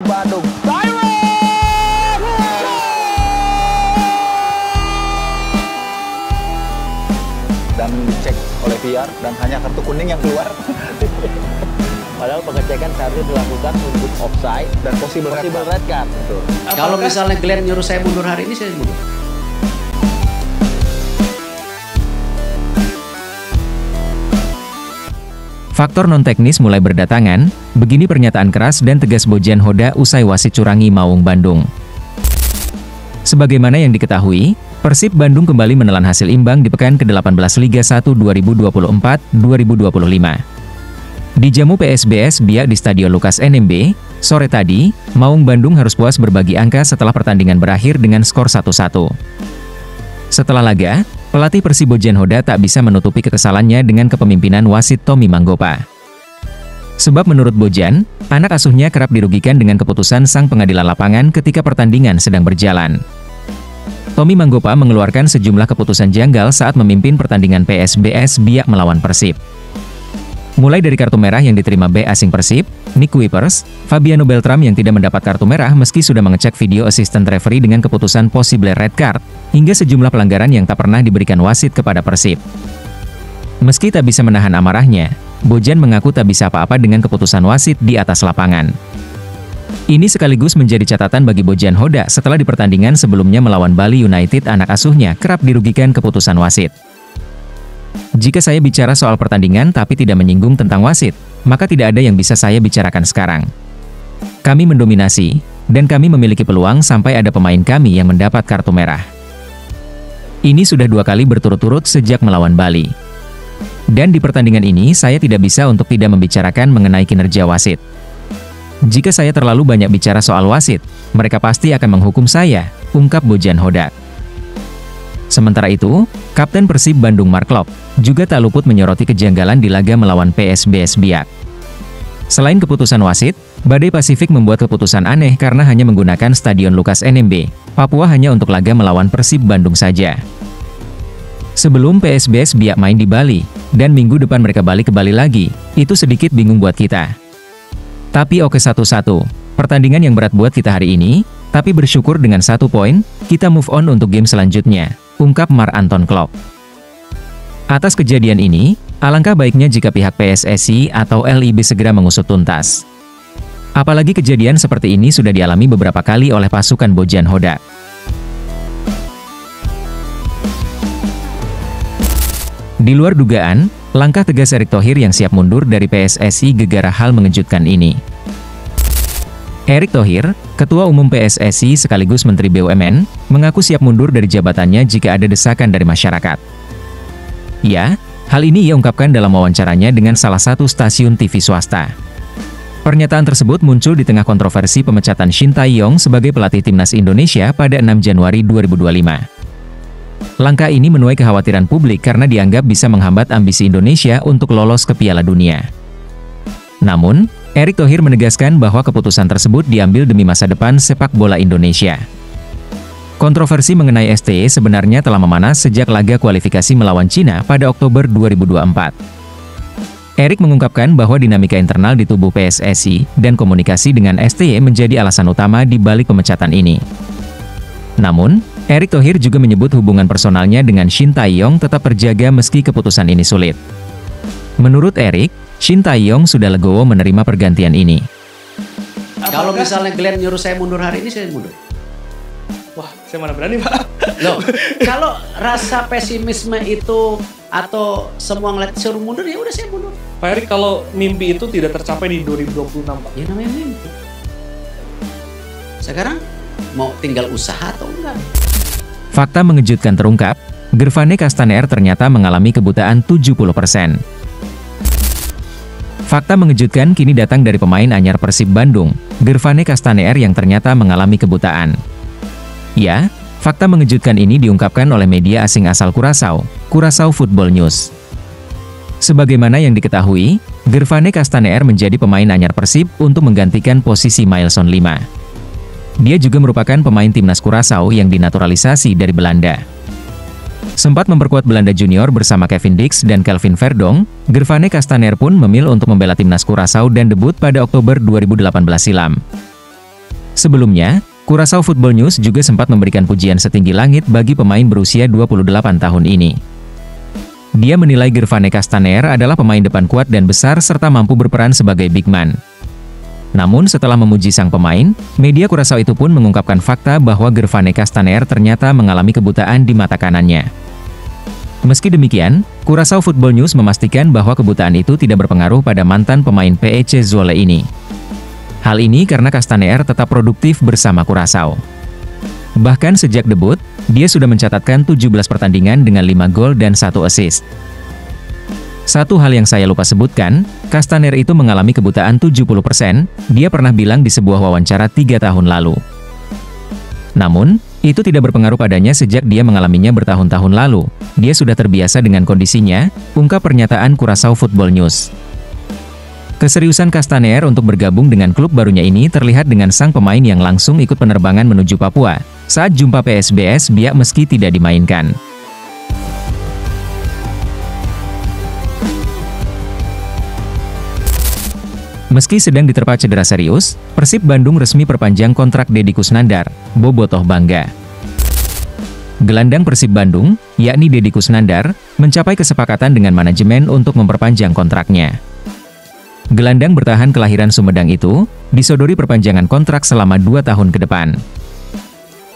Bandung. Dan dicek oleh VR dan hanya kartu kuning yang keluar. Padahal pengecekan seharusnya dilakukan untuk offside dan possible red card. Betul. Kalau misalnya Glenn nyuruh saya mundur hari ini, saya mundur. Faktor non-teknis mulai berdatangan, begini pernyataan keras dan tegas Bojan Hoda usai wasit curangi Maung Bandung. Sebagaimana yang diketahui, Persib Bandung kembali menelan hasil imbang di pekan ke-18 Liga 1 2024-2025. Dijamu PSBS Biak di Stadion Lukas NMB, sore tadi, Maung Bandung harus puas berbagi angka setelah pertandingan berakhir dengan skor 1-1. Setelah laga, pelatih Persib Bojan Hoda tak bisa menutupi kekesalannya dengan kepemimpinan wasit Tommy Manggopa. Sebab menurut Bojan, anak asuhnya kerap dirugikan dengan keputusan sang pengadilan lapangan ketika pertandingan sedang berjalan. Tommy Manggopa mengeluarkan sejumlah keputusan janggal saat memimpin pertandingan PSBS Biak melawan Persib. Mulai dari kartu merah yang diterima bek asing Persib, Nick Kuipers, Fabiano Beltram yang tidak mendapat kartu merah meski sudah mengecek video assistant referee dengan keputusan possible red card, hingga sejumlah pelanggaran yang tak pernah diberikan wasit kepada Persib. Meski tak bisa menahan amarahnya, Bojan mengaku tak bisa apa-apa dengan keputusan wasit di atas lapangan. Ini sekaligus menjadi catatan bagi Bojan Hoda setelah di pertandingan sebelumnya melawan Bali United anak asuhnya kerap dirugikan keputusan wasit. Jika saya bicara soal pertandingan tapi tidak menyinggung tentang wasit, maka tidak ada yang bisa saya bicarakan sekarang. Kami mendominasi, dan kami memiliki peluang sampai ada pemain kami yang mendapat kartu merah. Ini sudah 2 kali berturut-turut sejak melawan Bali. Dan di pertandingan ini saya tidak bisa untuk tidak membicarakan mengenai kinerja wasit. Jika saya terlalu banyak bicara soal wasit, mereka pasti akan menghukum saya, ungkap Bojan Hoda. Sementara itu, Kapten Persib Bandung Mark Klok juga tak luput menyoroti kejanggalan di laga melawan PSBS Biak. Selain keputusan wasit, Badai Pasifik membuat keputusan aneh karena hanya menggunakan Stadion Lukas NMB, Papua hanya untuk laga melawan Persib Bandung saja. Sebelum PSBS Biak main di Bali, dan minggu depan mereka balik ke Bali lagi, itu sedikit bingung buat kita. Tapi oke 1-1, pertandingan yang berat buat kita hari ini, tapi bersyukur dengan 1 poin, kita move on untuk game selanjutnya, ungkap Mark Anton Klok. Atas kejadian ini, alangkah baiknya jika pihak PSSI atau LIB segera mengusut tuntas. Apalagi kejadian seperti ini sudah dialami beberapa kali oleh pasukan Bojan Hoda. Di luar dugaan, langkah tegas Erick Thohir yang siap mundur dari PSSI gegara hal mengejutkan ini. Erick Thohir, Ketua Umum PSSI sekaligus Menteri BUMN, mengaku siap mundur dari jabatannya jika ada desakan dari masyarakat. Ya, hal ini ia ungkapkan dalam wawancaranya dengan salah satu stasiun TV swasta. Pernyataan tersebut muncul di tengah kontroversi pemecatan Shin Tae-yong sebagai pelatih timnas Indonesia pada 6 Januari 2025. Langkah ini menuai kekhawatiran publik karena dianggap bisa menghambat ambisi Indonesia untuk lolos ke Piala Dunia. Namun, Erick Thohir menegaskan bahwa keputusan tersebut diambil demi masa depan sepak bola Indonesia. Kontroversi mengenai STY sebenarnya telah memanas sejak laga kualifikasi melawan Cina pada Oktober 2024. Erick mengungkapkan bahwa dinamika internal di tubuh PSSI dan komunikasi dengan STY menjadi alasan utama di balik pemecatan ini. Namun, Erick Thohir juga menyebut hubungan personalnya dengan Shin Tae-yong tetap terjaga meski keputusan ini sulit. Menurut Erick, Shin Tae-yong sudah legowo menerima pergantian ini. Kalau misalnya Glenn nyuruh saya mundur hari ini, saya mundur. Wah, saya mana berani, Pak. Loh, kalau rasa pesimisme itu atau semua ngeliat suruh mundur, ya udah saya mundur. Pak Erick, kalau mimpi itu tidak tercapai di 2026, Pak. Ya namanya mimpi. Sekarang mau tinggal usaha atau enggak? Fakta mengejutkan terungkap, Gervane Castaner ternyata mengalami kebutaan 70%. Fakta mengejutkan kini datang dari pemain anyar Persib Bandung, Gervane Castaner yang ternyata mengalami kebutaan. Ya, fakta mengejutkan ini diungkapkan oleh media asing asal Curaçao, Curaçao Football News. Sebagaimana yang diketahui, Gervane Castaner menjadi pemain anyar Persib untuk menggantikan posisi Mailson 5. Dia juga merupakan pemain timnas Curaçao yang dinaturalisasi dari Belanda. Sempat memperkuat Belanda Junior bersama Kevin Dix dan Kelvin Verdong, Gervane Castaner pun memilih untuk membela timnas Curaçao dan debut pada Oktober 2018 silam. Sebelumnya, Curaçao Football News juga sempat memberikan pujian setinggi langit bagi pemain berusia 28 tahun ini. Dia menilai Gervane Castaner adalah pemain depan kuat dan besar serta mampu berperan sebagai big man. Namun setelah memuji sang pemain, media Curaçao itu pun mengungkapkan fakta bahwa Gervane Castaner ternyata mengalami kebutaan di mata kanannya. Meski demikian, Curaçao Football News memastikan bahwa kebutaan itu tidak berpengaruh pada mantan pemain PEC Zwolle ini. Hal ini karena Castaner tetap produktif bersama Curaçao. Bahkan sejak debut, dia sudah mencatatkan 17 pertandingan dengan 5 gol dan 1 assist. Satu hal yang saya lupa sebutkan, Castaner itu mengalami kebutaan 70%, dia pernah bilang di sebuah wawancara 3 tahun lalu. Namun, itu tidak berpengaruh padanya sejak dia mengalaminya bertahun-tahun lalu. Dia sudah terbiasa dengan kondisinya, ungkap pernyataan Curaçao Football News. Keseriusan Castaner untuk bergabung dengan klub barunya ini terlihat dengan sang pemain yang langsung ikut penerbangan menuju Papua saat jumpa PSBS Biak meski tidak dimainkan. Meski sedang diterpa cedera serius, Persib Bandung resmi perpanjang kontrak Deddy Kusnandar, bobotoh bangga. Gelandang Persib Bandung, yakni Deddy Kusnandar, mencapai kesepakatan dengan manajemen untuk memperpanjang kontraknya. Gelandang bertahan kelahiran Sumedang itu, disodori perpanjangan kontrak selama 2 tahun ke depan.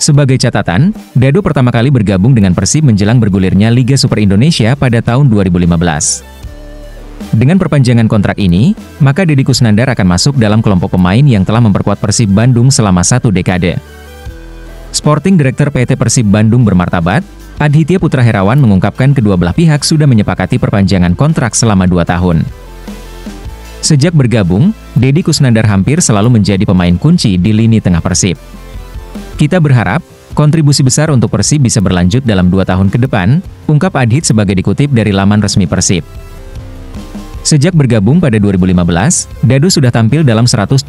Sebagai catatan, Dado pertama kali bergabung dengan Persib menjelang bergulirnya Liga Super Indonesia pada tahun 2015. Dengan perpanjangan kontrak ini, maka Deddy Kusnandar akan masuk dalam kelompok pemain yang telah memperkuat Persib Bandung selama 1 dekade. Sporting Director PT Persib Bandung bermartabat, Adhitya Putra Herawan mengungkapkan kedua belah pihak sudah menyepakati perpanjangan kontrak selama 2 tahun. Sejak bergabung, Deddy Kusnandar hampir selalu menjadi pemain kunci di lini tengah Persib. Kita berharap, kontribusi besar untuk Persib bisa berlanjut dalam 2 tahun ke depan, ungkap Adhit sebagai dikutip dari laman resmi Persib. Sejak bergabung pada 2015, Dado sudah tampil dalam 171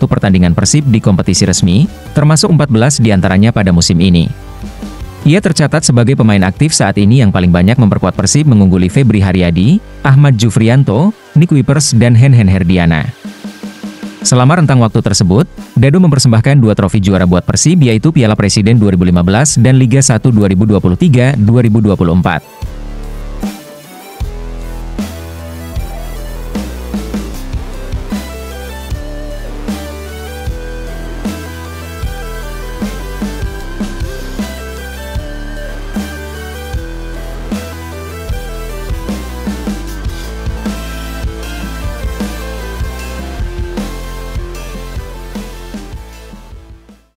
pertandingan Persib di kompetisi resmi, termasuk 14 diantaranya pada musim ini. Ia tercatat sebagai pemain aktif saat ini yang paling banyak memperkuat Persib mengungguli Febri Haryadi, Ahmad Jufrianto, Nick Wipers dan Hen Herdiana. Selama rentang waktu tersebut, Dado mempersembahkan 2 trofi juara buat Persib yaitu Piala Presiden 2015 dan Liga 1 2023-2024.